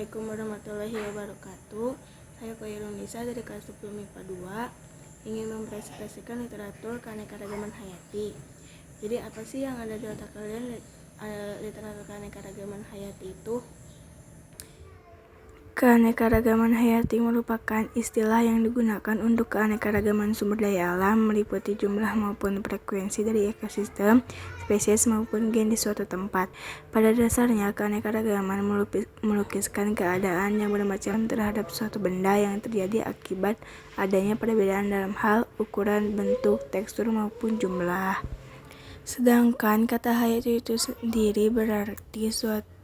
Assalamualaikum warahmatullahi wabarakatuh. Saya Khairul Nisa dari kelas 10 MIPA 2 ingin mempresentasikan literatur keanekaragaman hayati. Jadi apa sih yang ada di otak kalian literatur keanekaragaman hayati itu? Keanekaragaman hayati merupakan istilah yang digunakan untuk keanekaragaman sumber daya alam meliputi jumlah maupun frekuensi dari ekosistem, spesies maupun gen di suatu tempat. Pada dasarnya, keanekaragaman melukiskan keadaan yang bermacam terhadap suatu benda yang terjadi akibat adanya perbedaan dalam hal, ukuran, bentuk, tekstur maupun jumlah. Sedangkan kata hayati itu sendiri berarti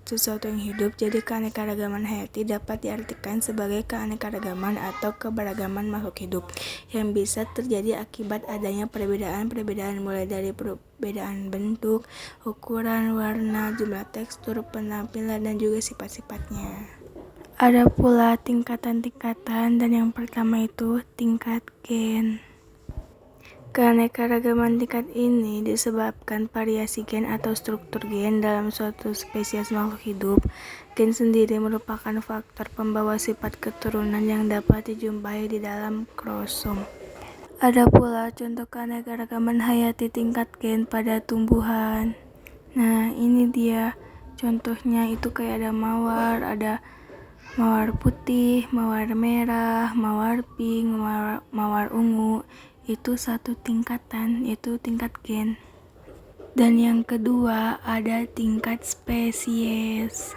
sesuatu yang hidup, jadi keanekaragaman hayati dapat diartikan sebagai keanekaragaman atau keberagaman makhluk hidup yang bisa terjadi akibat adanya perbedaan mulai dari perbedaan bentuk, ukuran, warna, jumlah tekstur, penampilan, dan juga sifat-sifatnya. Ada pula tingkatan-tingkatan, dan yang pertama itu tingkat gen. Keanekaragaman tingkat ini disebabkan variasi gen atau struktur gen dalam suatu spesies makhluk hidup. Gen sendiri merupakan faktor pembawa sifat keturunan yang dapat dijumpai di dalam kromosom. Ada pula contoh keanekaragaman hayati tingkat gen pada tumbuhan. Nah, ini dia contohnya, itu kayak ada mawar putih, mawar merah, mawar pink, mawar ungu. Itu satu tingkatan, yaitu tingkat gen. Dan yang kedua ada tingkat spesies.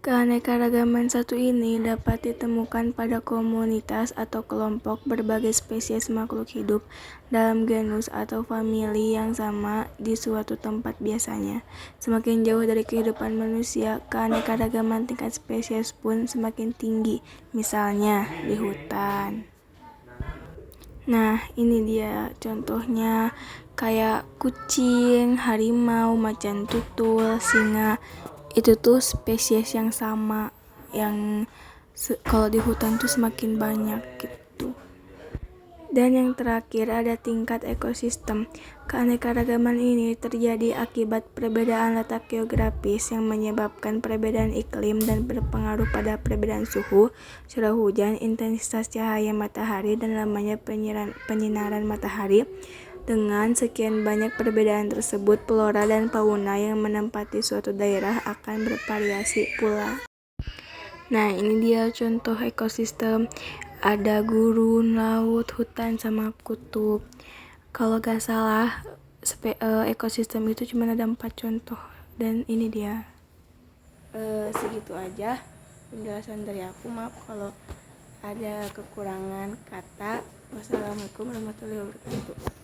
Keanekaragaman satu ini dapat ditemukan pada komunitas atau kelompok berbagai spesies makhluk hidup dalam genus atau famili yang sama di suatu tempat biasanya. Semakin jauh dari kehidupan manusia, keanekaragaman tingkat spesies pun semakin tinggi, misalnya di hutan. Nah, ini dia contohnya, kayak kucing, harimau, macan tutul, singa. Itu tuh spesies yang sama, yang kalau di hutan tuh semakin banyak gitu. Dan yang terakhir ada tingkat ekosistem. Keanekaragaman ini terjadi akibat perbedaan letak geografis yang menyebabkan perbedaan iklim dan berpengaruh pada perbedaan suhu, curah hujan, intensitas cahaya matahari, dan lamanya penyinaran matahari. Dengan sekian banyak perbedaan tersebut, flora dan fauna yang menempati suatu daerah akan bervariasi pula. Nah, ini dia contoh ekosistem. Ada gurun, laut, hutan, sama kutub. Kalau gak salah, ekosistem itu cuma ada 4 contoh. Dan ini dia. Segitu aja penjelasan dari aku. Maaf kalau ada kekurangan kata. Wassalamualaikum warahmatullahi wabarakatuh.